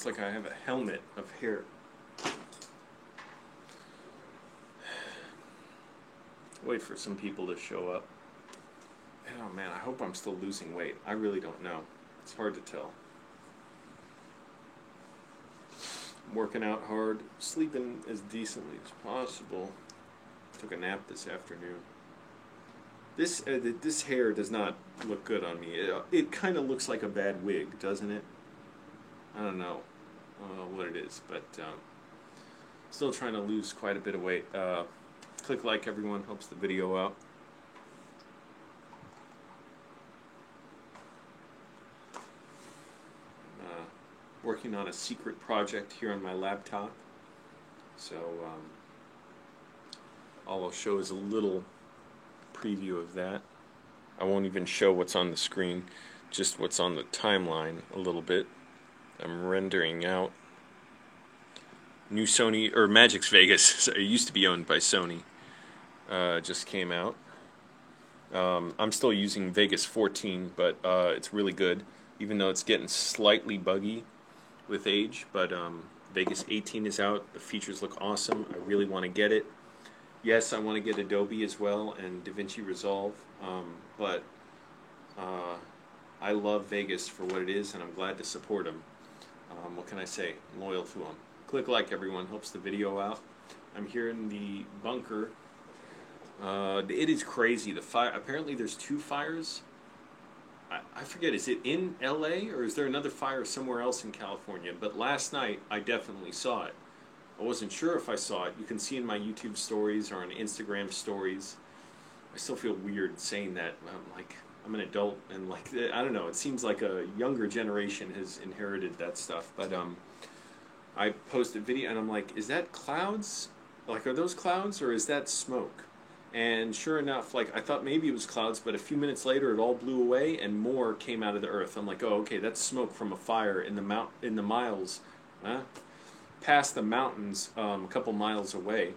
looks like I have a helmet of hair. Wait for some people to show up. Oh man, I hope I'm still losing weight. I really don't know. It's hard to tell. I'm working out hard, sleeping as decently as possible. Took a nap this afternoon. This hair does not look good on me. It kind of looks like a bad wig, doesn't it? I don't know what it is, but still trying to lose quite a bit of weight. Click like, everyone. Helps the video out. Working on a secret project here on my laptop. So all I'll show is a little preview of that. I won't even show what's on the screen, just what's on the timeline a little bit. I'm rendering out new Sony, or Magix Vegas. It used to be owned by Sony. Just came out. I'm still using Vegas 14, but it's really good, even though it's getting slightly buggy with age. But Vegas 18 is out. The features look awesome. I really want to get it. Yes, I want to get Adobe as well and DaVinci Resolve, but I love Vegas for what it is, and I'm glad to support them. What can I say? I'm loyal to them. Click like, everyone. Helps the video out. I'm here in the bunker. It is crazy. The fire. Apparently, there's 2 fires. I forget. Is it in LA or is there another fire somewhere else in California? But last night, I definitely saw it. I wasn't sure if I saw it. You can see in my YouTube stories or on Instagram stories. I still feel weird saying that. I'm an adult, and like, I don't know. It seems like a younger generation has inherited that stuff. But I posted a video, and I'm like, is that clouds? Like, are those clouds or is that smoke? And sure enough, like, I thought maybe it was clouds, but a few minutes later, it all blew away, and more came out of the earth. I'm like, oh, okay, that's smoke from a fire in the miles. Past the mountains, a couple miles away,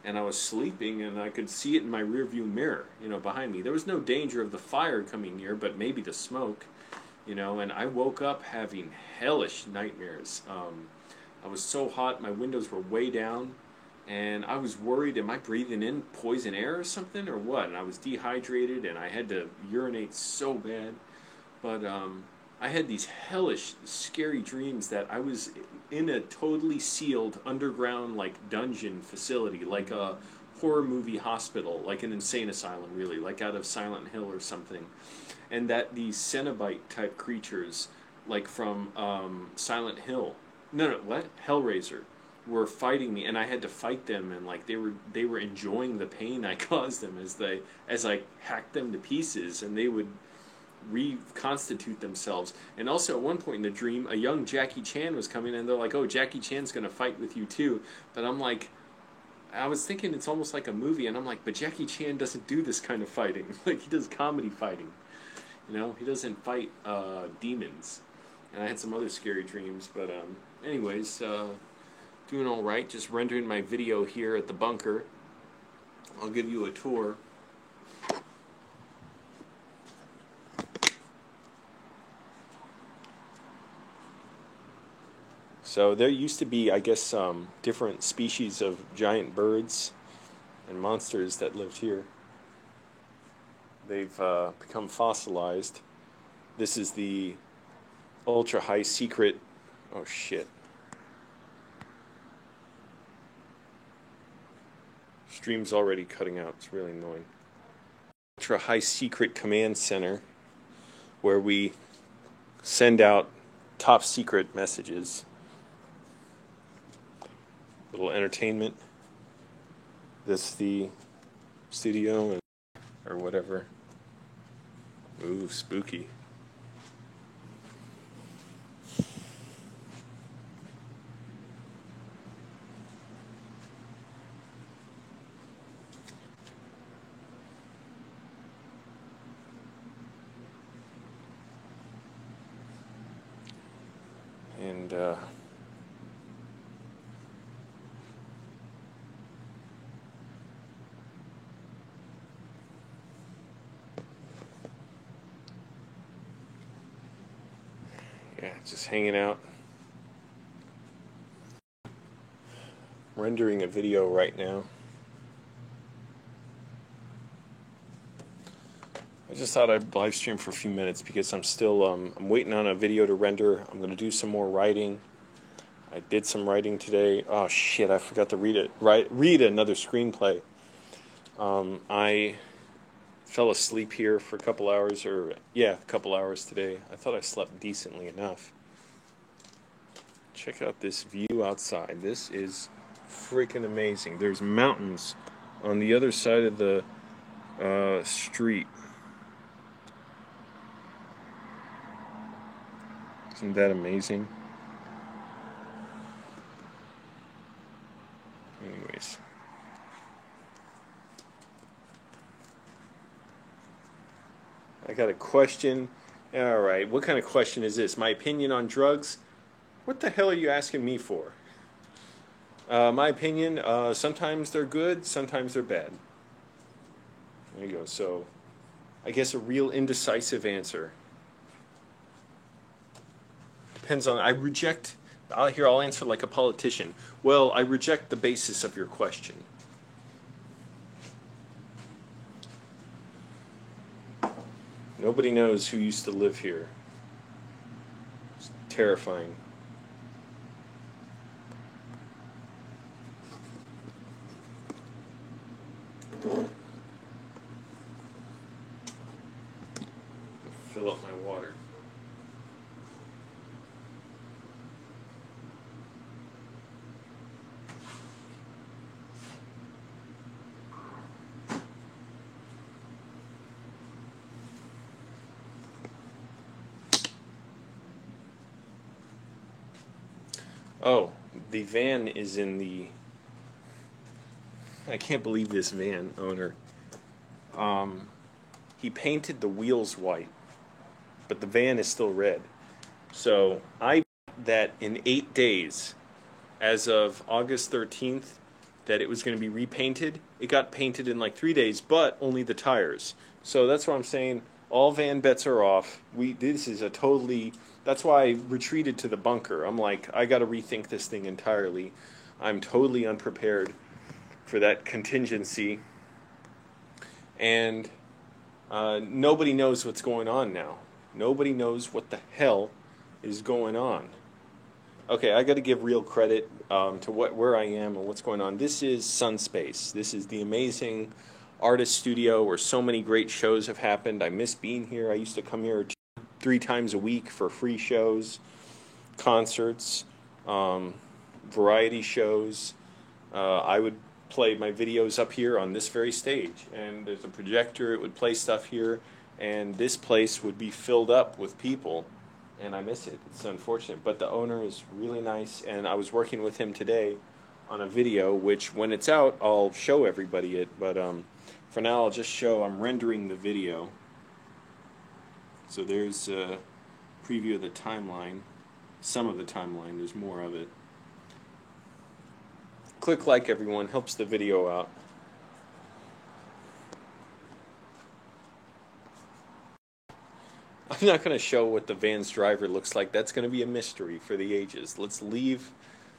and I was sleeping, and I could see it in my rearview mirror, behind me. There was no danger of the fire coming near, but maybe the smoke, and I woke up having hellish nightmares. I was so hot, my windows were way down, and I was worried, am I breathing in poison air or something, or what? And I was dehydrated, and I had to urinate so bad, but I had these hellish, scary dreams that I was in a totally sealed underground, like, dungeon facility, like a horror movie hospital, like an insane asylum, really, like out of Silent Hill or something. And that these Cenobite type creatures, like from Silent Hill, Hellraiser, were fighting me, and I had to fight them, and like they were enjoying the pain I caused them as I hacked them to pieces, and they would reconstitute themselves. And also at one point in the dream, a young Jackie Chan was coming, and they're like, oh, Jackie Chan's gonna fight with you too. But I'm like, I was thinking it's almost like a movie, and I'm like, but Jackie Chan doesn't do this kind of fighting. Like, he does comedy fighting, he doesn't fight demons. And I had some other scary dreams, but anyways, doing all right, just rendering my video here at the bunker. I'll give you a tour. So there used to be, I guess, different species of giant birds and monsters that lived here. They've become fossilized. This is the ultra high secret. Oh shit. Stream's already cutting out. It's really annoying. Ultra high secret command center where we send out top secret messages. Little entertainment. This the studio or whatever. Ooh, spooky. And yeah, just hanging out. rendering a video right now. I just thought I'd live stream for a few minutes because I'm still I'm waiting on a video to render. I'm going to do some more writing. I did some writing today. Oh shit, I forgot to read another screenplay. I fell asleep here for a couple hours, a couple hours today. I thought I slept decently enough. Check out this view outside. This is freaking amazing. There's mountains on the other side of the street. Isn't that amazing? Anyways. I got a question. Alright, what kind of question is this? My opinion on drugs? What the hell are you asking me for? My opinion, sometimes they're good, sometimes they're bad. There you go. So, I guess a real indecisive answer. Depends on, I'll answer like a politician. Well, I reject the basis of your question. Nobody knows who used to live here. It's terrifying. Fill up my water. Oh, the van is in the... I can't believe this van owner. He painted the wheels white, but the van is still red. So I that in 8 days, as of August 13th, that it was going to be repainted. It got painted in like 3 days, but only the tires. So that's what I'm saying. All van bets are off. This is a totally... That's why I retreated to the bunker. I'm like, I got to rethink this thing entirely. I'm totally unprepared for that contingency. And nobody knows what's going on now. Nobody knows what the hell is going on. Okay, I got to give real credit to where I am and what's going on. This is Sunspace. This is the amazing artist studio where so many great shows have happened. I miss being here. I used to come here 3 times a week for free shows, concerts, variety shows. I would play my videos up here on this very stage, and there's a projector. It would play stuff here, and this place would be filled up with people, and I miss it. It's unfortunate, but the owner is really nice, and I was working with him today on a video, which when it's out, I'll show everybody it, but for now I'll just show I'm rendering the video. So there's a preview of the timeline, some of the timeline, there's more of it. Click like, everyone, helps the video out. I'm not going to show what the van's driver looks like. That's going to be a mystery for the ages. Let's leave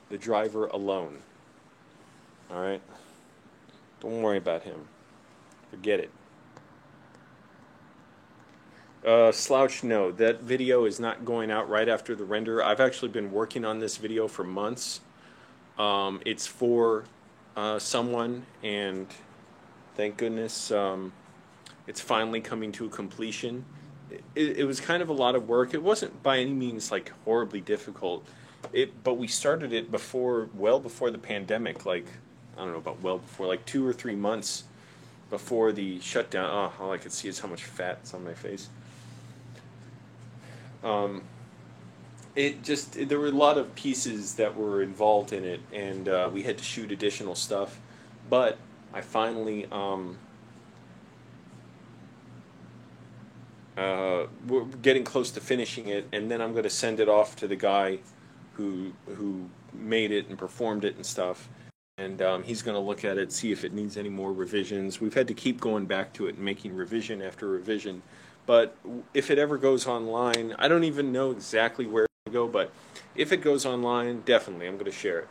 the driver alone. Alright? Don't worry about him. Forget it. Slouch, no, that video is not going out right after the render. I've actually been working on this video for months. It's for someone, and thank goodness it's finally coming to a completion. It was kind of a lot of work. It wasn't by any means like horribly difficult. But we started it well before the pandemic, like, I don't know about well before, like 2 or 3 months before the shutdown. Oh, all I could see is how much fat's on my face. There were a lot of pieces that were involved in it, and we had to shoot additional stuff. But I finally, we're getting close to finishing it, and then I'm going to send it off to the guy who made it and performed it and stuff. And he's going to look at it, see if it needs any more revisions. We've had to keep going back to it and making revision after revision. But if it ever goes online, I don't even know exactly where to go, but if it goes online, definitely I'm going to share it.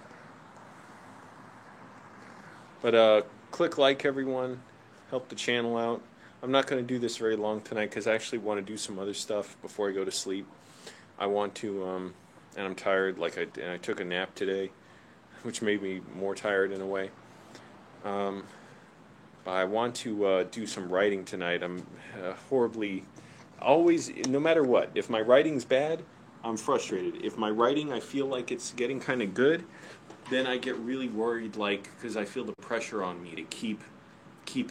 But click like, everyone. Help the channel out. I'm not going to do this very long tonight because I actually want to do some other stuff before I go to sleep. I want to, and I'm tired. And I took a nap today, which made me more tired in a way. I want to do some writing tonight. I'm horribly, always, no matter what, if my writing's bad, I'm frustrated. If my writing, I feel like it's getting kind of good, then I get really worried, because I feel the pressure on me to keep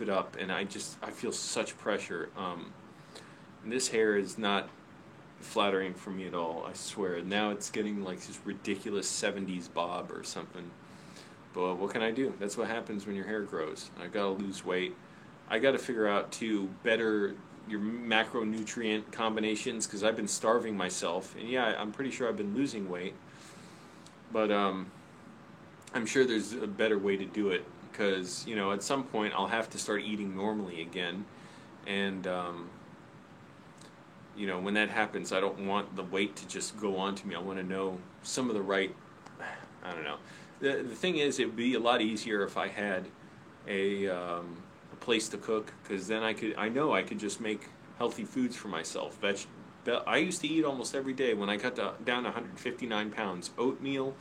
it up, and I feel such pressure. And this hair is not flattering for me at all, I swear. Now it's getting like this ridiculous 70s bob or something. But what can I do? That's what happens when your hair grows. I gotta lose weight. I gotta figure out too better your macronutrient combinations, because I've been starving myself. And yeah, I'm pretty sure I've been losing weight, but I'm sure there's a better way to do it, because at some point I'll have to start eating normally again, and when that happens, I don't want the weight to just go on to me. I want to know some of the right, I don't know. The thing is, it would be a lot easier if I had a place to cook, because then I know I could just make healthy foods for myself. I used to eat almost every day when I got down to 159 pounds. Oatmeal,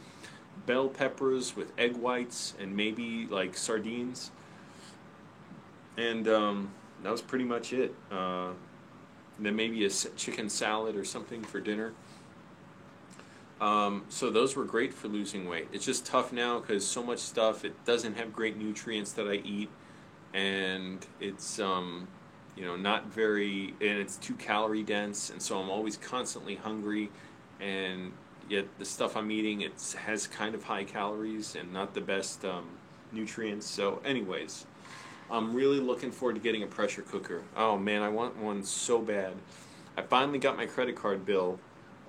bell peppers with egg whites, and maybe like sardines. And that was pretty much it. Then maybe a chicken salad or something for dinner. So those were great for losing weight. It's just tough now because so much stuff, it doesn't have great nutrients that I eat, and it's not very, and it's too calorie dense, and so I'm always constantly hungry, and yet the stuff I'm eating, it has kind of high calories and not the best nutrients. So anyways, I'm really looking forward to getting a pressure cooker. Oh man, I want one so bad. I finally got my credit card bill.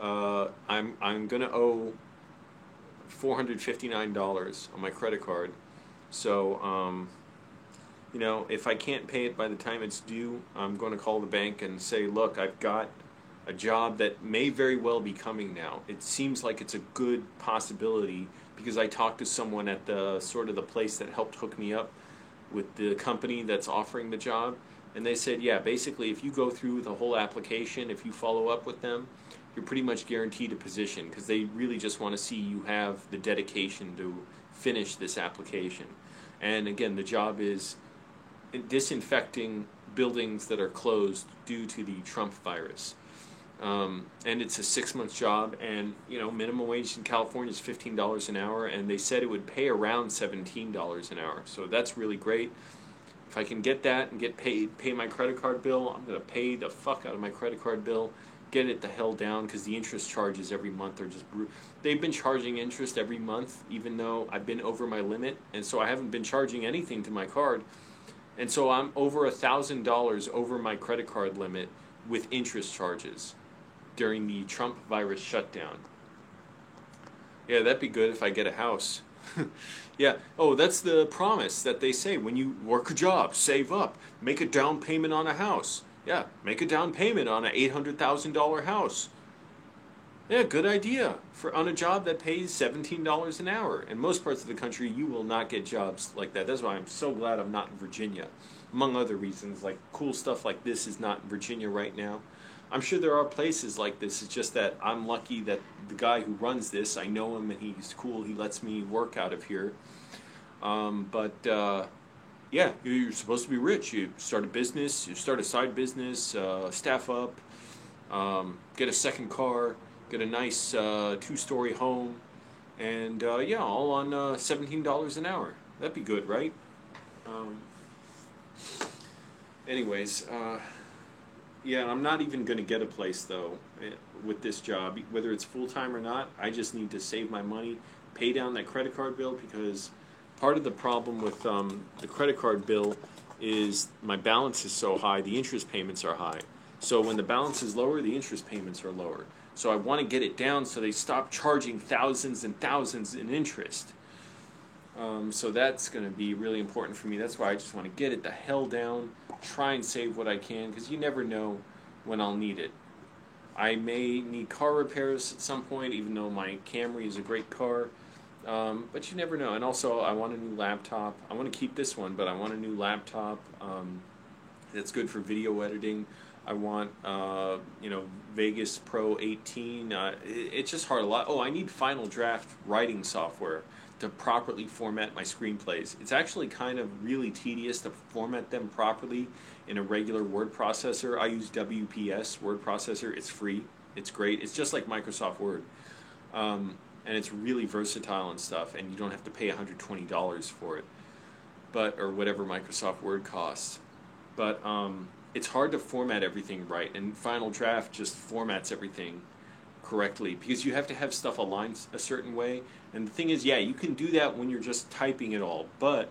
I'm gonna owe $459 on my credit card. So if I can't pay it by the time it's due, I'm going to call the bank and say, look, I've got a job that may very well be coming now. It seems like it's a good possibility, because I talked to someone at the place that helped hook me up with the company that's offering the job, and they said, yeah, basically if you go through the whole application, if you follow up with them, you're pretty much guaranteed a position, because they really just want to see you have the dedication to finish this application. And again, the job is disinfecting buildings that are closed due to the Trump virus. And it's a 6-month job, and minimum wage in California is $15 an hour, and they said it would pay around $17 an hour. So that's really great. If I can get that and pay my credit card bill, I'm gonna pay the fuck out of my credit card bill, get it the hell down, because the interest charges every month are just they've been charging interest every month, even though I've been over my limit, and so I haven't been charging anything to my card, and so I'm over $1,000 over my credit card limit with interest charges during the Trump virus shutdown. Yeah, that'd be good if I get a house. Yeah. Oh, that's the promise that they say when you work a job, save up, make a down payment on a house. Yeah, make a down payment on an $800,000 house. Yeah, good idea. On a job that pays $17 an hour. In most parts of the country, you will not get jobs like that. That's why I'm so glad I'm not in Virginia. Among other reasons, like cool stuff like this is not in Virginia right now. I'm sure there are places like this. It's just that I'm lucky that the guy who runs this, I know him and he's cool. He lets me work out of here. Yeah, you're supposed to be rich. You start a business, you start a side business, staff up, get a second car, get a nice 2-story home, and yeah, all on $17 an hour. That'd be good, right? Anyways, yeah, I'm not even going to get a place, though, with this job. Whether it's full-time or not, I just need to save my money, pay down that credit card bill, because part of the problem with the credit card bill is my balance is so high, the interest payments are high. So when the balance is lower, the interest payments are lower. So I want to get it down so they stop charging thousands and thousands in interest. So that's going to be really important for me. That's why I just want to get it the hell down, try and save what I can, because you never know when I'll need it. I may need car repairs at some point, even though my Camry is a great car. But you never know. And also, I want a new laptop. I want to keep this one, but I want a new laptop that's good for video editing. I want, Vegas Pro 18. It's just hard a lot. Oh, I need Final Draft writing software to properly format my screenplays. It's actually kind of really tedious to format them properly in a regular word processor. I use WPS word processor. It's free. It's great. It's just like Microsoft Word. And it's really versatile and stuff, and you don't have to pay $120 for it, or whatever Microsoft Word costs. But it's hard to format everything right, and Final Draft just formats everything correctly because you have to have stuff aligned a certain way. And the thing is, yeah, you can do that when you're just typing it all, but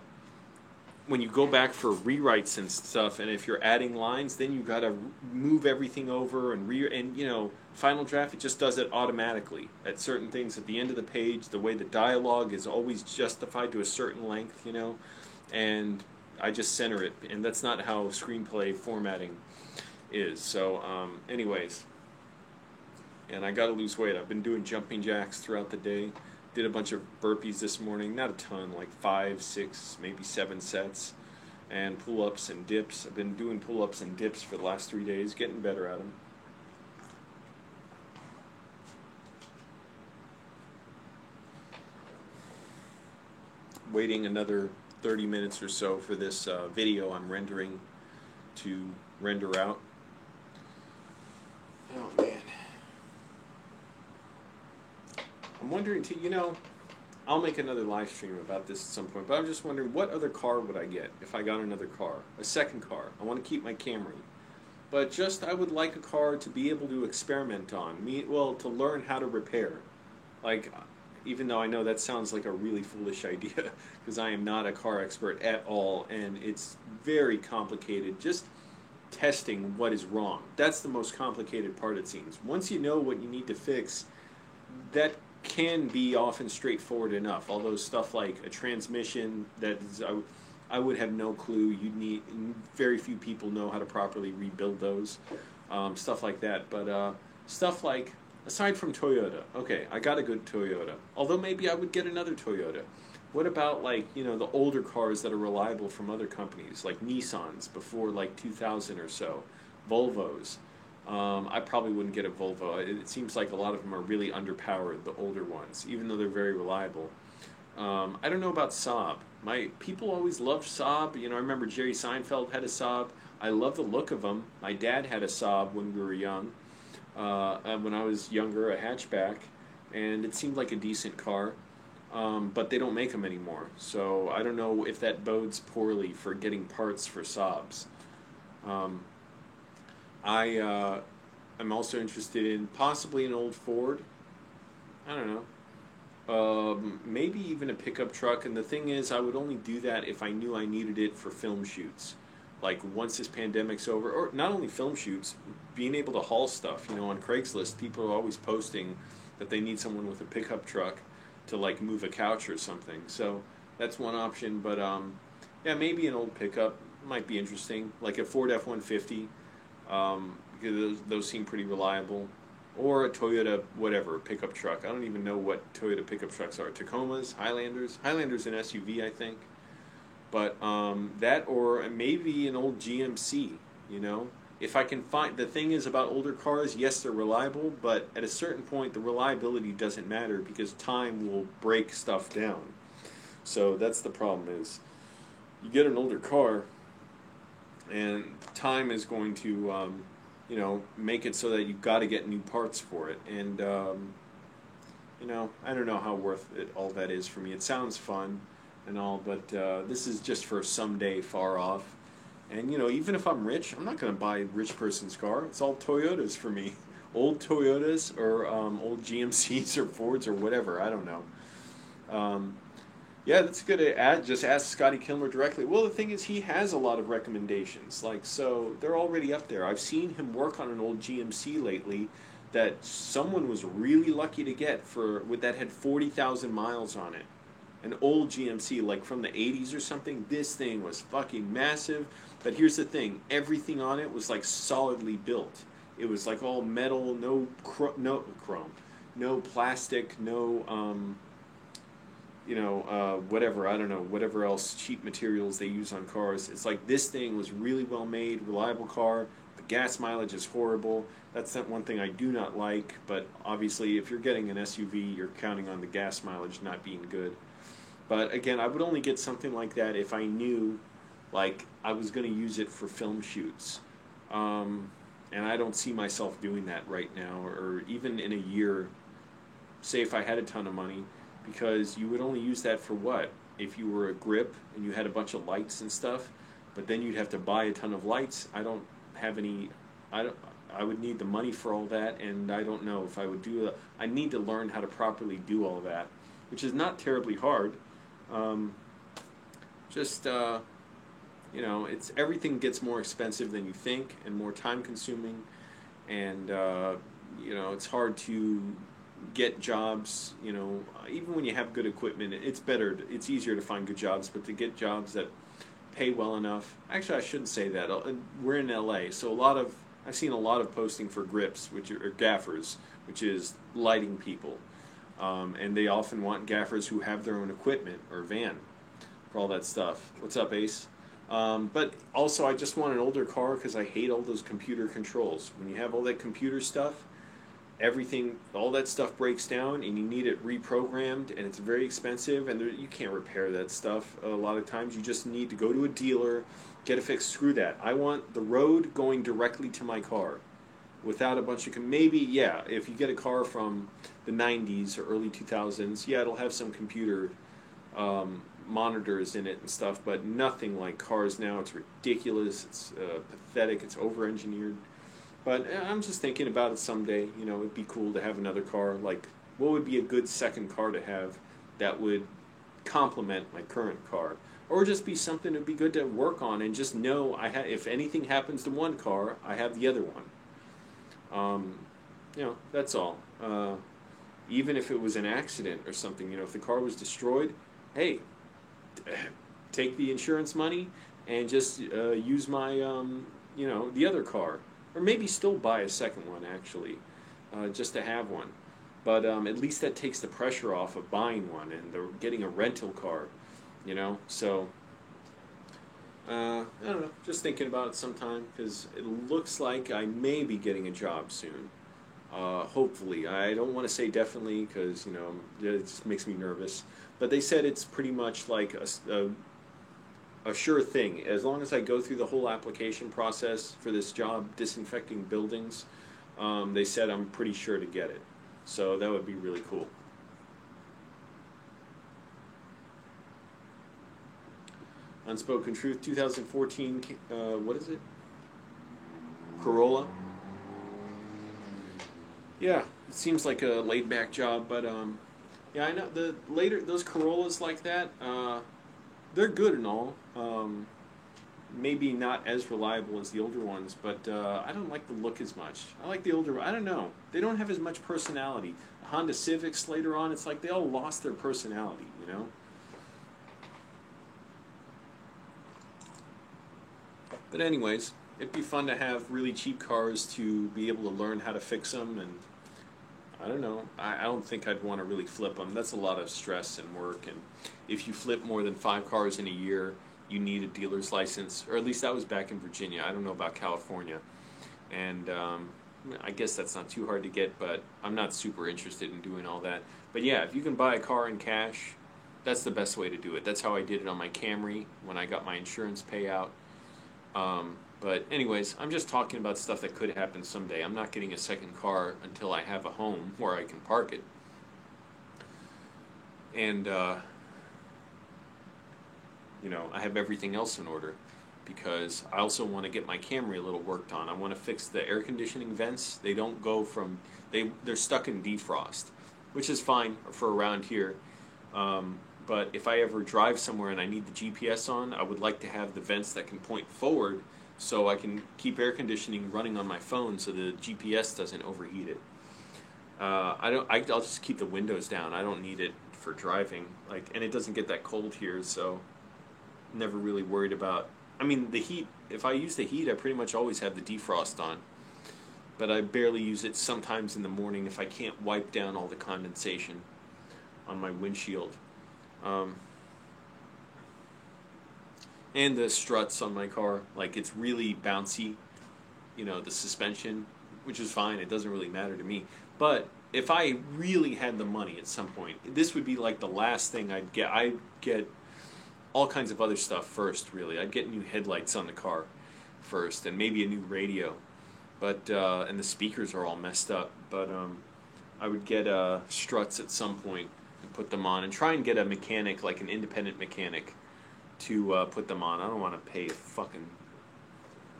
when you go back for rewrites and stuff, and if you're adding lines, then you got to move everything over and Final Draft, it just does it automatically at certain things at the end of the page. The way the dialogue is always justified to a certain length, and I just center it, and that's not how screenplay formatting is. So, anyways, and I got to lose weight. I've been doing jumping jacks throughout the day. Did a bunch of burpees this morning, not a ton, like 5, 6, maybe 7 sets, and pull-ups and dips. I've been doing pull-ups and dips for the last 3 days, getting better at them. Waiting another 30 minutes or so for this video I'm rendering to render out. Oh man. I'm wondering too, I'll make another live stream about this at some point, but I'm just wondering what other car would I get if I got another car? A second car. I want to keep my Camry. But I would like a car to be able to experiment on. To learn how to repair. Like, even though I know that sounds like a really foolish idea, because I am not a car expert at all, and it's very complicated. Just testing what is wrong. That's the most complicated part, it seems. Once you know what you need to fix, that can be often straightforward enough. Although stuff like a transmission, I would have no clue. Very few people know how to properly rebuild those. Stuff like that. But stuff like, aside from Toyota, okay, I got a good Toyota. Although maybe I would get another Toyota. What about the older cars that are reliable from other companies, like Nissans before 2000 or so, Volvos. I probably wouldn't get a Volvo. It seems like a lot of them are really underpowered, the older ones, even though they're very reliable. I don't know about Saab. People always loved Saab. I remember Jerry Seinfeld had a Saab. I love the look of them. My dad had a Saab when we were young. When I was younger, a hatchback, and it seemed like a decent car. But they don't make them anymore. So I don't know if that bodes poorly for getting parts for Saabs. I'm also interested in possibly an old Ford. I don't know. Maybe even a pickup truck. And the thing is, I would only do that if I knew I needed it for film shoots. Like once this pandemic's over, or not only film shoots, being able to haul stuff. On Craigslist, people are always posting that they need someone with a pickup truck to move a couch or something. So that's one option. But yeah, maybe an old pickup might be interesting, like a Ford F-150. Because those seem pretty reliable, or a Toyota pickup truck. I don't even know what Toyota pickup trucks are. Tacomas, Highlander's an SUV, I think. But that, or maybe an old GMC. If I can find, the thing is about older cars, yes, they're reliable, but at a certain point the reliability doesn't matter because time will break stuff down. So that's the problem, is you get an older car and time is going to make it so that you've got to get new parts for it. And I don't know how worth it all that is for me. It sounds fun and all, but this is just for someday far off. And even if I'm rich, I'm not going to buy a rich person's car. It's all Toyotas for me. Old Toyotas or old GMCs or Fords or whatever. I don't know. Yeah, that's good to add. Just ask Scotty Kilmer directly. Well, the thing is, he has a lot of recommendations. So they're already up there. I've seen him work on an old GMC lately that someone was really lucky to get that had 40,000 miles on it. An old GMC, from the 80s or something. This thing was fucking massive. But here's the thing. Everything on it was solidly built. It was all metal, no chrome, no plastic, no whatever, I don't know, whatever else cheap materials they use on cars. It's like this thing was really well made, reliable car. The gas mileage is horrible. That's not one thing I do not like, but obviously if you're getting an SUV, you're counting on the gas mileage not being good. But again, I would only get something like that if I knew, like, I was going to use it for film shoots. And I don't see myself doing that right now, or even in a year, say if I had a ton of money, because you would only use that for what? If you were a grip and you had a bunch of lights and stuff, but then you'd have to buy a ton of lights. I don't have any, I would need the money for all that, and I don't know if I would do it. I need to learn how to properly do all that, which is not terribly hard. Um, just, it's everything gets more expensive than you think and more time consuming, and it's hard to get jobs. Even when you have good equipment, it's easier to find good jobs, but to get jobs that pay well enough. Actually, I shouldn't say that. We're in LA, so I've seen a lot of posting for grips, which are gaffers, which is lighting people, and they often want gaffers who have their own equipment or van for all that stuff. What's up, Ace? But also, I just want an older car because I hate all those computer controls. When you have all that computer stuff, all that stuff breaks down, and you need it reprogrammed, and it's very expensive, and you can't repair that stuff. A lot of times, you just need to go to a dealer, get it fixed. Screw that. I want the road going directly to my car, without a bunch of if you get a car from the 90s or early 2000s, yeah, it'll have some computer monitors in it and stuff, but nothing like cars now. It's ridiculous. It's pathetic. It's over-engineered. But I'm just thinking about it someday. It'd be cool to have another car. Like, what would be a good second car to have that would complement my current car? Or just be something that'd be good to work on and just know if anything happens to one car, I have the other one. That's all. Even if it was an accident or something, if the car was destroyed, hey, take the insurance money and just use my, the other car. Or maybe still buy a second one, actually, just to have one. But at least that takes the pressure off of buying one and getting a rental car, So, I don't know, just thinking about it sometime, because it looks like I may be getting a job soon. Hopefully. I don't want to say definitely, because, it just makes me nervous. But they said it's pretty much like a sure thing. As long as I go through the whole application process for this job disinfecting buildings, they said I'm pretty sure to get it. So that would be really cool. Unspoken Truth 2014, what is it? Corolla. Yeah, it seems like a laid-back job, but yeah, I know those Corollas like that, they're good and all. Maybe not as reliable as the older ones, but I don't like the look as much. I like the older. I don't know. They don't have as much personality. The Honda Civics later on, it's like they all lost their personality, But anyways, it'd be fun to have really cheap cars to be able to learn how to fix them, and I don't know. I don't think I'd want to really flip them. That's a lot of stress and work, and if you flip more than 5 cars in a year, you need a dealer's license, or at least that was back in Virginia. I don't know about California, and I guess that's not too hard to get, but I'm not super interested in doing all that. But yeah, if you can buy a car in cash, that's the best way to do it. That's how I did it on my Camry when I got my insurance payout. But anyways, I'm just talking about stuff that could happen someday. I'm not getting a second car until I have a home where I can park it. And, I have everything else in order, because I also want to get my Camry a little worked on. I want to fix the air conditioning vents. They don't go from, they're stuck in defrost, which is fine for around here. But if I ever drive somewhere and I need the GPS on, I would like to have the vents that can point forward so I can keep air conditioning running on my phone so the GPS doesn't overheat it. I'll just keep the windows down. I don't need it for driving. And it doesn't get that cold here, so I'm never really worried about. I mean, the heat. If I use the heat, I pretty much always have the defrost on. But I barely use it sometimes in the morning if I can't wipe down all the condensation on my windshield. Um, and the struts on my car, like it's really bouncy, you know, the suspension, which is fine. It doesn't really matter to me. But if I really had the money at some point, this would be like the last thing I'd get. I'd get all kinds of other stuff first, really. I'd get new headlights on the car first, and maybe a new radio. But and the speakers are all messed up. But I would get struts at some point and put them on, and try and get a mechanic, like an independent mechanic, to put them on. I don't want to pay a fucking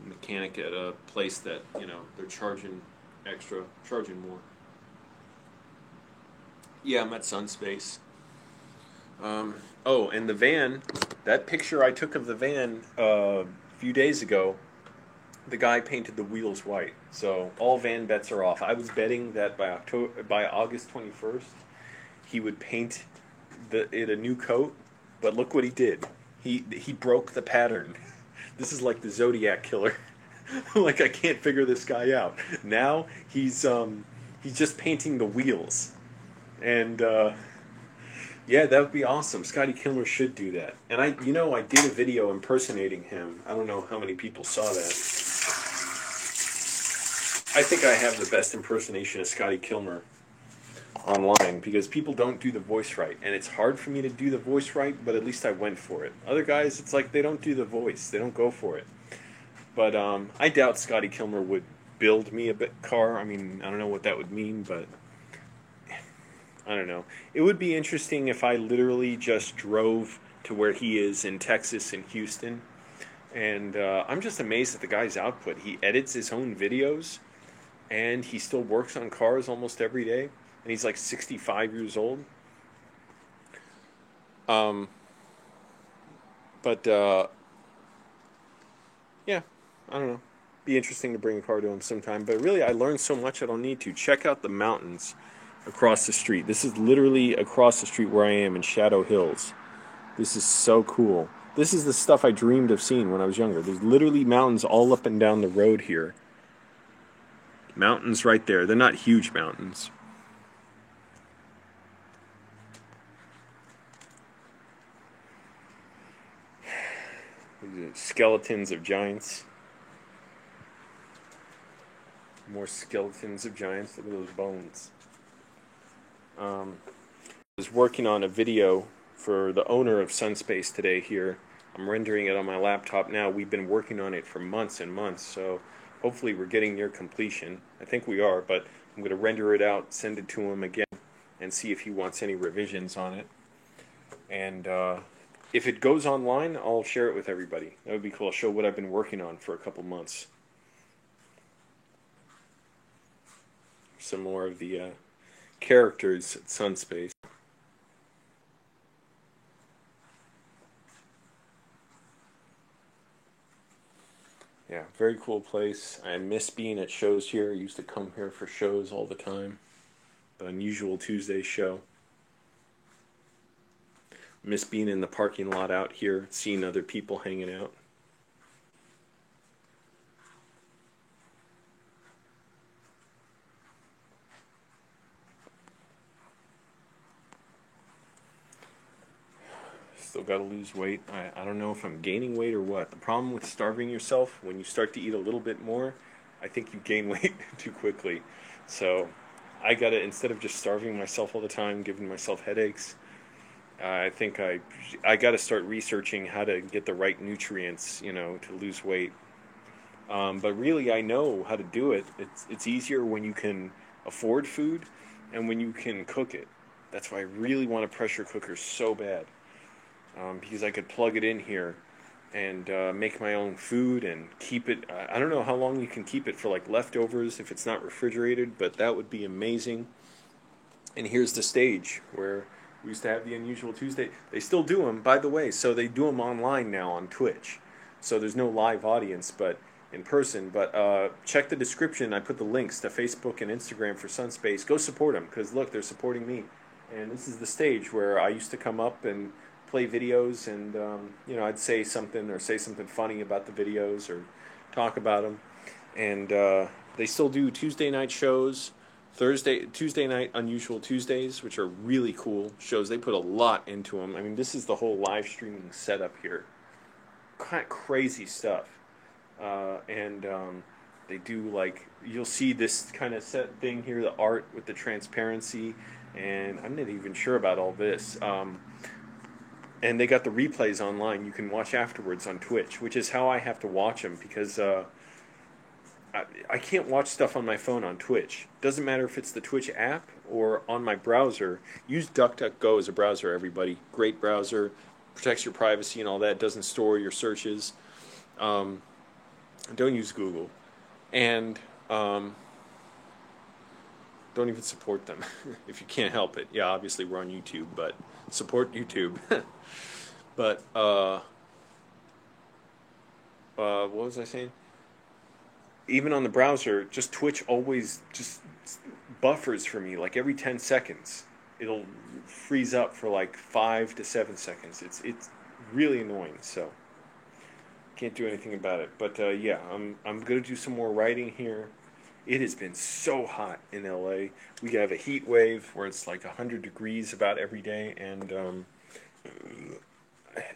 mechanic at a place that, you know, they're charging extra, charging more. Yeah, I'm at Sunspace. Oh, and the van, that picture I took of the van a few days ago, the guy painted the wheels white. So all van bets are off. I was betting that by August 21st, he would paint it a new coat, but look what he did. He broke the pattern. This is like the Zodiac killer. Like, I can't figure this guy out. Now he's just painting the wheels, and yeah, that would be awesome. Scotty Kilmer should do that. And I did a video impersonating him. I don't know how many people saw that. I think I have the best impersonation of Scotty Kilmer online, because people don't do the voice right, and it's hard for me to do the voice right, but at least I went for it. Other guys, it's like they don't do the voice, they don't go for it. But I doubt Scotty Kilmer would build me a car. I mean, I don't know what that would mean, but I don't know. It would be interesting if I literally just drove to where he is in Texas and Houston, and I'm just amazed at the guy's output. He edits his own videos, and he still works on cars almost every day. And he's like 65 years old. But yeah, I don't know. Be interesting to bring a car to him sometime. But really, I learned so much I don't need to. Check out the mountains across the street. This is literally across the street where I am in Shadow Hills. This is so cool. This is the stuff I dreamed of seeing when I was younger. There's literally mountains all up and down the road here. Mountains right there. They're not huge mountains. Skeletons of giants. More skeletons of giants. Look at those bones. I was working on a video for the owner of Sunspace today here. I'm rendering it on my laptop now. We've been working on it for months and months, so hopefully we're getting near completion. I think we are, but I'm going to render it out, send it to him again, and see if he wants any revisions on it. And if it goes online, I'll share it with everybody. That would be cool. I'll show what I've been working on for a couple months. Some more of the characters at Sunspace. Yeah, very cool place. I miss being at shows here. I used to come here for shows all the time. The Unusual Tuesday show. Miss being in the parking lot out here, seeing other people hanging out. Still gotta lose weight. I don't know if I'm gaining weight or what. The problem with starving yourself, when you start to eat a little bit more, I think you gain weight too quickly. So I gotta, instead of just starving myself all the time, giving myself headaches, I think I got to start researching how to get the right nutrients, you know, to lose weight. But really, I know how to do it. It's easier when you can afford food and when you can cook it. That's why I really want a pressure cooker so bad, because I could plug it in here and make my own food and keep it. I don't know how long you can keep it for, like leftovers if it's not refrigerated, but that would be amazing. And here's the stage where we used to have the Unusual Tuesday. They still do them, by the way. So they do them online now on Twitch. So there's no live audience, but in person. But check the description. I put the links to Facebook and Instagram for Sunspace. Go support them, because look, they're supporting me. And this is the stage where I used to come up and play videos, and you know, I'd say something or say something funny about the videos or talk about them. And they still do Tuesday night shows. Tuesday night, Unusual Tuesdays, which are really cool shows. They put a lot into them. I mean, this is the whole live streaming setup here. Kind of crazy stuff. And they do, like, you'll see this kind of set thing here, the art with the transparency, and I'm not even sure about all this. And they got the replays online. You can watch afterwards on Twitch, which is how I have to watch them, because I can't watch stuff on my phone on Twitch. Doesn't matter if it's the Twitch app or on my browser. Use DuckDuckGo as a browser, everybody. Great browser. Protects your privacy and all that. Doesn't store your searches. Don't use Google. And don't even support them if you can't help it. Yeah, obviously we're on YouTube, but support YouTube. But, what was I saying? Even on the browser, just Twitch always just buffers for me. Like every 10 seconds, it'll freeze up for like 5 to 7 seconds. It's really annoying. So can't do anything about it. But yeah, I'm gonna do some more writing here. It has been so hot in LA. We have a heat wave where it's like 100 degrees about every day, and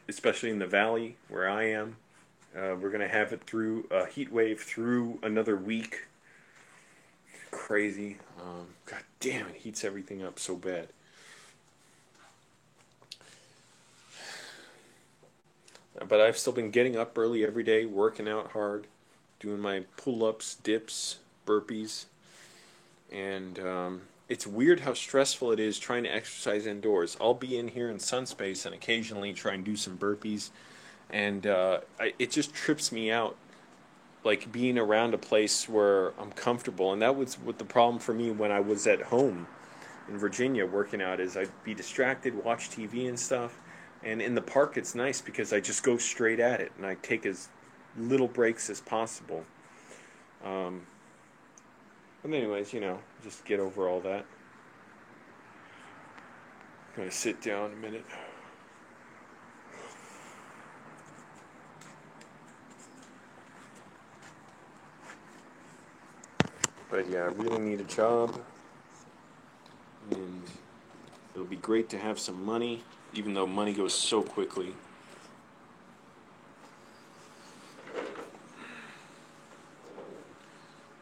especially in the valley where I am. We're going to have it through a heat wave through another week. Crazy. God damn, it heats everything up so bad. But I've still been getting up early every day, working out hard, doing my pull-ups, dips, burpees. And it's weird how stressful it is trying to exercise indoors. I'll be in here in sun space and occasionally try and do some burpees. And it just trips me out, like being around a place where I'm comfortable. And that was what the problem for me when I was at home in Virginia working out, is I'd be distracted, watch TV and stuff. And in the park it's nice because I just go straight at it and I take as little breaks as possible. But anyways, you know, just get over all that. I'm going to sit down a minute. But yeah, I really need a job, and it'll be great to have some money, even though money goes so quickly.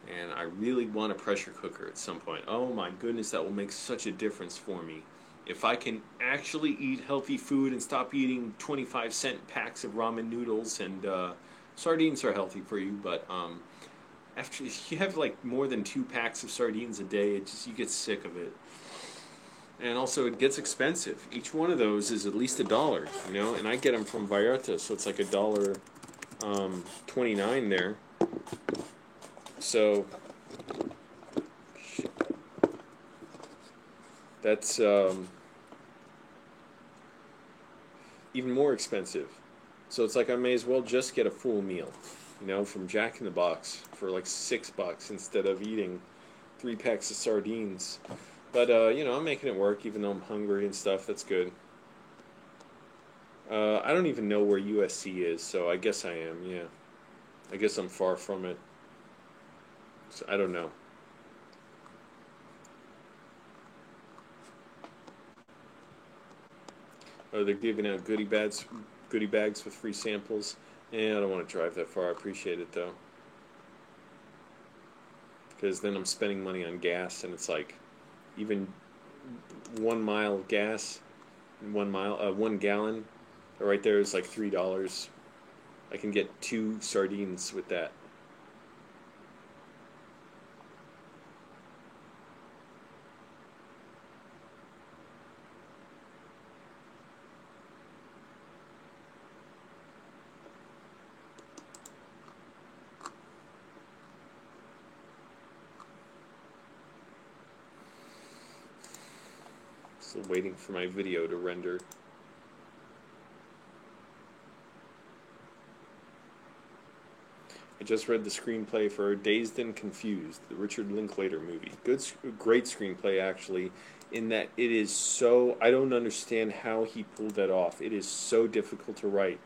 And I really want a pressure cooker at some point. Oh my goodness, that will make such a difference for me. If I can actually eat healthy food and stop eating 25-cent packs of ramen noodles, and sardines are healthy for you, but after you have like more than 2 packs of sardines a day, you get sick of it. And also it gets expensive. Each one of those is at least $1, you know, and I get them from Vallarta, so it's like $1.29 there. So that's even more expensive. So it's like I may as well just get a full meal, you know, from Jack in the Box for like $6 instead of eating 3 packs of sardines. But you know, I'm making it work even though I'm hungry and stuff. That's good. I don't even know where USC is, so I guess I am. Yeah, I guess I'm far from it. So I don't know. Oh, they're giving out goodie bags with free samples. Yeah, I don't want to drive that far. I appreciate it though, because then I'm spending money on gas, and it's like even 1 mile of gas, 1 gallon, right there is like $3. I can get 2 sardines with that. Still waiting for my video to render. I just read the screenplay for Dazed and Confused, the Richard Linklater movie. Great screenplay, actually, in that it is so... I don't understand how he pulled that off. It is so difficult to write.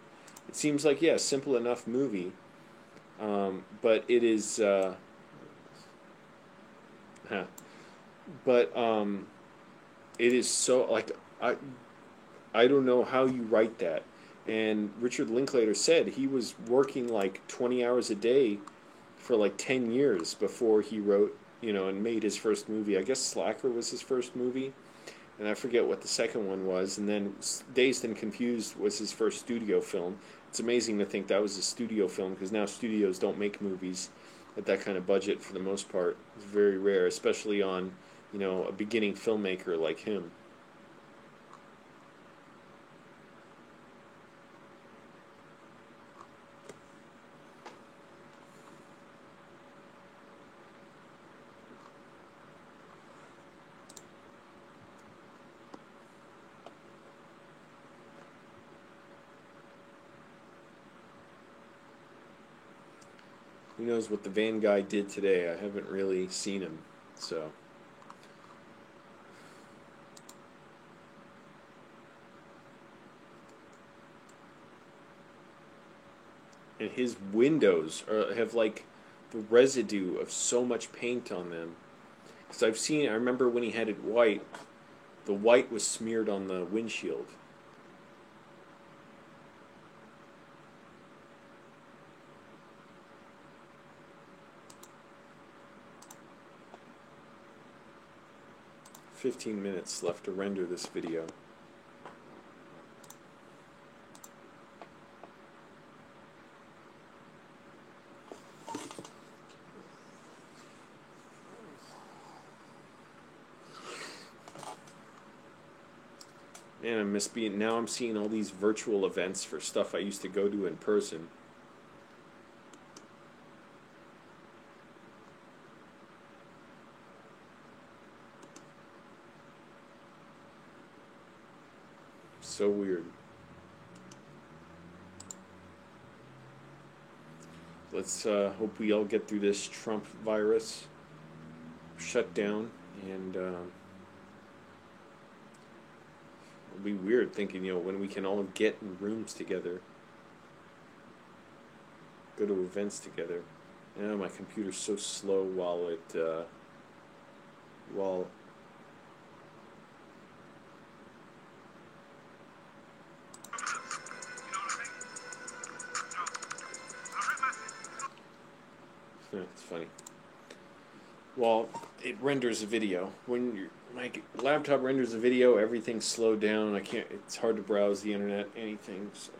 It seems like, yeah, simple enough movie, but it is... but it is so like I don't know how you write that. And Richard Linklater said he was working like 20 hours a day for like 10 years before he wrote, and made his first movie. I guess Slacker was his first movie, and I forget what the second one was. And then Dazed and Confused was his first studio film. It's amazing to think that was a studio film because now studios don't make movies at that kind of budget for the most part. It's very rare, especially on, a beginning filmmaker like him. Who knows what the van guy did today? I haven't really seen him, so. And his windows have like the residue of so much paint on them. Because I remember when he had it white, the white was smeared on the windshield. "15 minutes left to render this video." Man, I miss being. Now I'm seeing all these virtual events for stuff I used to go to in person. So weird. Let's hope we all get through this Trump virus shutdown, and it'll be weird thinking, when we can all get in rooms together, go to events together. My computer's so slow while it's funny. Well, it renders a video. When my laptop renders a video, everything's slowed down. I can't. It's hard to browse the internet, anything. So.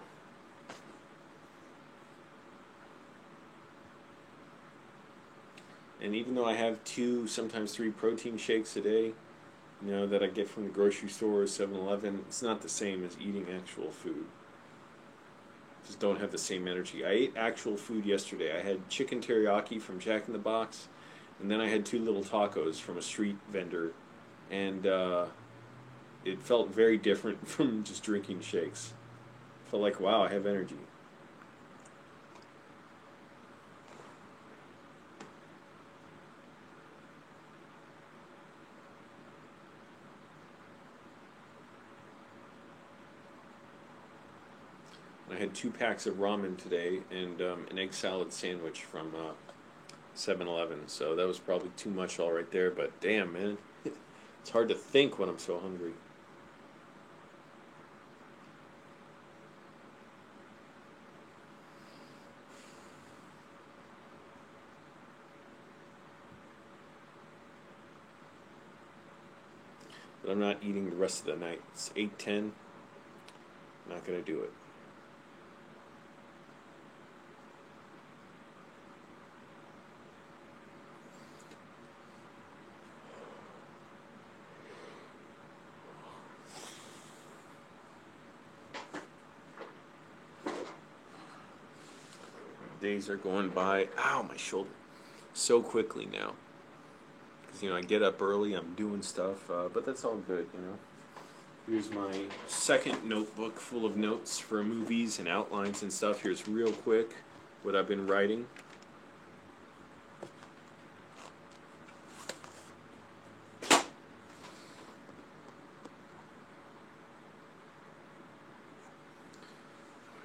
And even though I have 2, sometimes 3 protein shakes a day, that I get from the grocery store or 7-Eleven, it's not the same as eating actual food. Just don't have the same energy. I ate actual food yesterday. I had chicken teriyaki from Jack in the Box, and then I had 2 little tacos from a street vendor, and it felt very different from just drinking shakes. It felt like, wow, I have energy. I had 2 packs of ramen today and an egg salad sandwich from 7-Eleven, so that was probably too much all right there, but damn, man. It's hard to think when I'm so hungry. But I'm not eating the rest of the night. It's 8:10. Not going to do it. Days are going by, ow, my shoulder, so quickly now. Because, I get up early, I'm doing stuff, but that's all good, Here's my second notebook full of notes for movies and outlines and stuff. Here's real quick what I've been writing.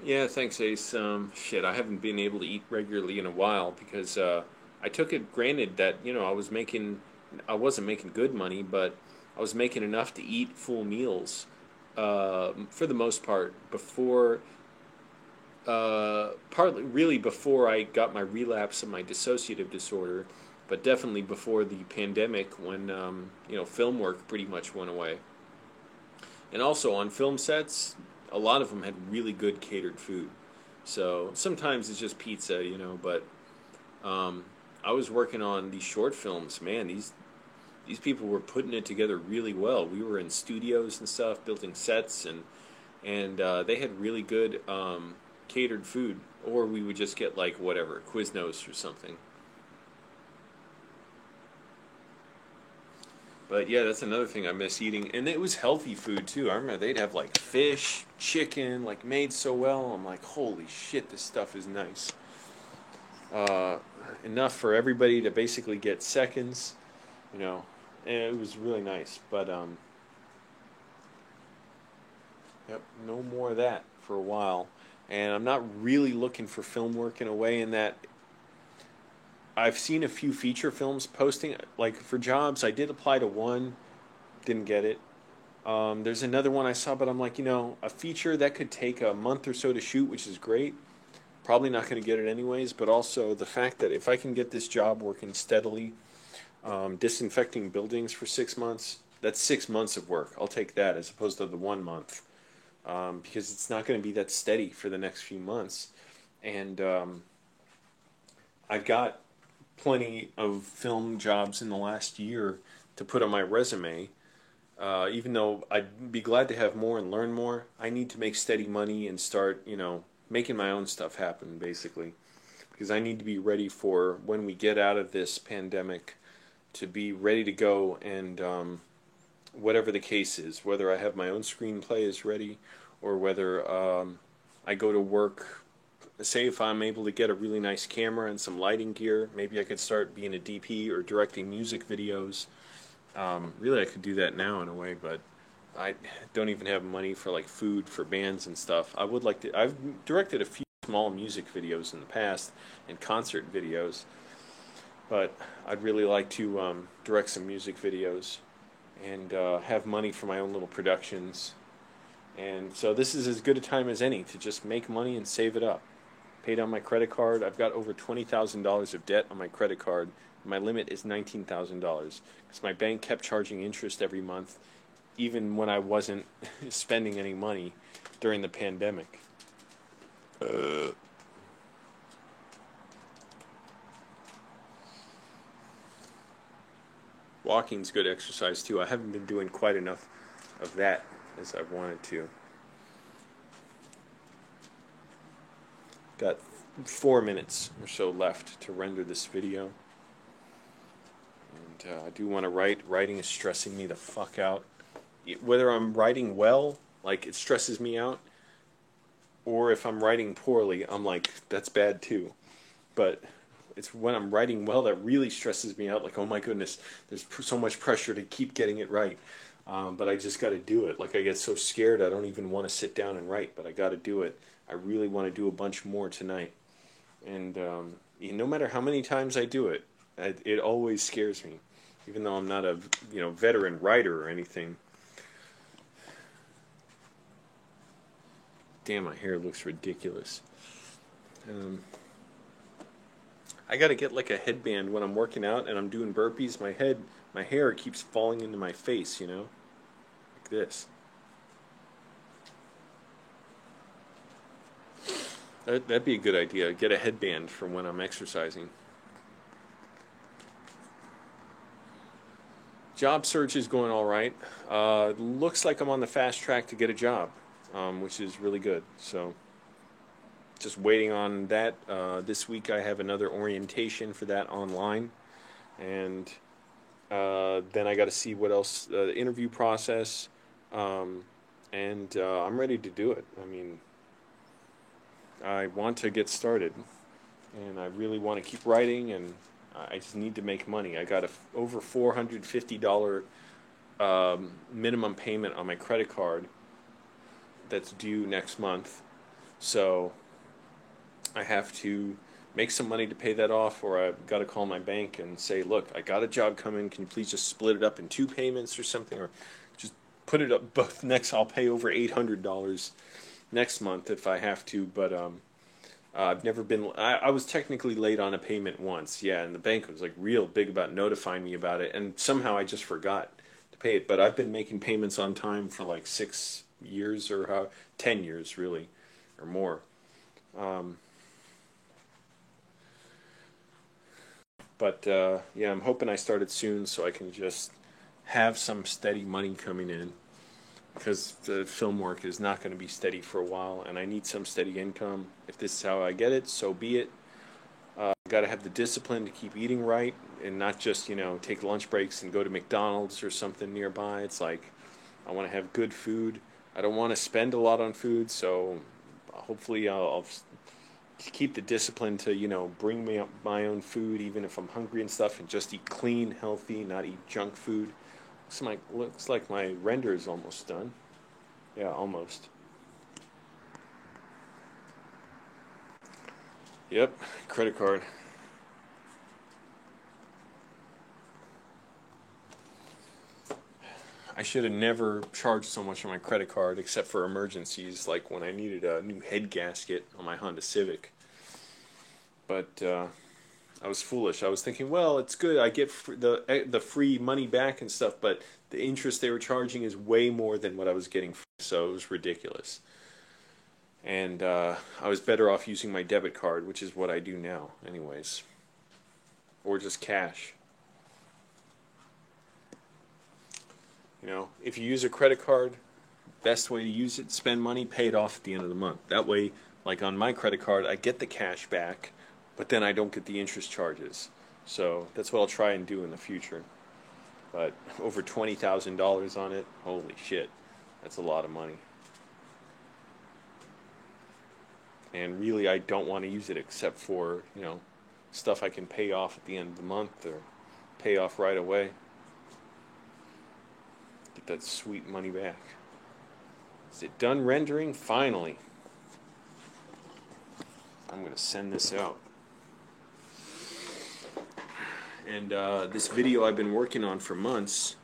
Yeah, thanks, Ace. Shit, I haven't been able to eat regularly in a while because I took it granted that, I was making I wasn't making good money, but I was making enough to eat full meals for the most part before partly really before I got my relapse of my dissociative disorder, but definitely before the pandemic when film work pretty much went away. And also on film sets, a lot of them had really good catered food. So sometimes it's just pizza, but um, I was working on these short films. Man, these people were putting it together really well. We were in studios and stuff, building sets, and they had really good catered food. Or we would just get like whatever Quiznos or something. But yeah, that's another thing I miss eating, and it was healthy food too. I remember they'd have like fish, chicken, like made so well. I'm like, holy shit, this stuff is nice. Uh, Enough for everybody to basically get seconds, you know, and it was really nice. But yep, no more of that for a while. And I'm not really looking for film work in a way in that I've seen a few feature films posting like for jobs. I did apply to one, didn't get it. There's another one I saw, but I'm like, a feature that could take a month or so to shoot, which is great. Probably not going to get it anyways, but also the fact that if I can get this job working steadily, disinfecting buildings for 6 months, that's 6 months of work. I'll take that as opposed to the 1 month, because it's not going to be that steady for the next few months. And I've got plenty of film jobs in the last year to put on my resume. Even though I'd be glad to have more and learn more, I need to make steady money and start, making my own stuff happen, basically. Because I need to be ready for when we get out of this pandemic to be ready to go and whatever the case is, whether I have my own screenplay is ready or whether I go to work. Say if I'm able to get a really nice camera and some lighting gear, maybe I could start being a DP or directing music videos. Really, I could do that now in a way, but I don't even have money for like food for bands and stuff. I would like to. I've directed a few small music videos in the past and concert videos, but I'd really like to direct some music videos and have money for my own little productions. And so this is as good a time as any to just make money and save it up. Paid on my credit card. I've got over $20,000 of debt on my credit card. My limit is $19,000 because my bank kept charging interest every month, even when I wasn't spending any money during the pandemic. Walking's good exercise too. I haven't been doing quite enough of that as I've wanted to. Got 4 minutes or so left to render this video. And I do want to write. Writing is stressing me the fuck out. Whether I'm writing well, like it stresses me out, or if I'm writing poorly, I'm like, that's bad too. But it's when I'm writing well that really stresses me out. Like, oh my goodness, there's so much pressure to keep getting it right. But I just got to do it. Like, I get so scared I don't even want to sit down and write, but I got to do it. I really want to do a bunch more tonight. And no matter how many times I do it, it always scares me. Even though I'm not a veteran writer or anything. Damn, my hair looks ridiculous. I gotta get like a headband when I'm working out and I'm doing burpees. My hair keeps falling into my face, like this. That'd be a good idea. Get a headband for when I'm exercising. Job search is going all right. Looks like I'm on the fast track to get a job, which is really good. So just waiting on that. This week I have another orientation for that online, and then I got to see what else, the interview process, and I'm ready to do it. I mean, I want to get started, and I really want to keep writing, and I just need to make money. I got over $450 minimum payment on my credit card that's due next month, so I have to make some money to pay that off, or I've got to call my bank and say, look, I got a job coming. Can you please just split it up in 2 payments or something, or just put it up both next? I'll pay over $800 next month if I have to, but I've never been. I was technically late on a payment once, yeah, and the bank was like real big about notifying me about it, and somehow I just forgot to pay it. But I've been making payments on time for like 6 years or 10 years really, or more. Um, but yeah, I'm hoping I start it soon so I can just have some steady money coming in, because the film work is not going to be steady for a while, and I need some steady income. If this is how I get it, so be it. Got to have the discipline to keep eating right, and not just, take lunch breaks and go to McDonald's or something nearby. It's like I want to have good food. I don't want to spend a lot on food, so hopefully I'll keep the discipline to, bring me up my own food even if I'm hungry and stuff, and just eat clean, healthy, not eat junk food. Looks like my render is almost done. Yeah, almost. Yep, credit card. I should have never charged so much on my credit card except for emergencies, like when I needed a new head gasket on my Honda Civic. But I was foolish. I was thinking, well, it's good. I get the free money back and stuff, but the interest they were charging is way more than what I was getting, so it was ridiculous. And I was better off using my debit card, which is what I do now, anyways, or just cash. If you use a credit card, best way to use it, spend money, pay it off at the end of the month. That way, like on my credit card, I get the cash back, but then I don't get the interest charges. So that's what I'll try and do in the future. But over $20,000 on it, holy shit, that's a lot of money. And really, I don't want to use it except for, stuff I can pay off at the end of the month or pay off right away. Get that sweet money back. Is it done rendering? Finally. I'm going to send this out. And this video I've been working on for months,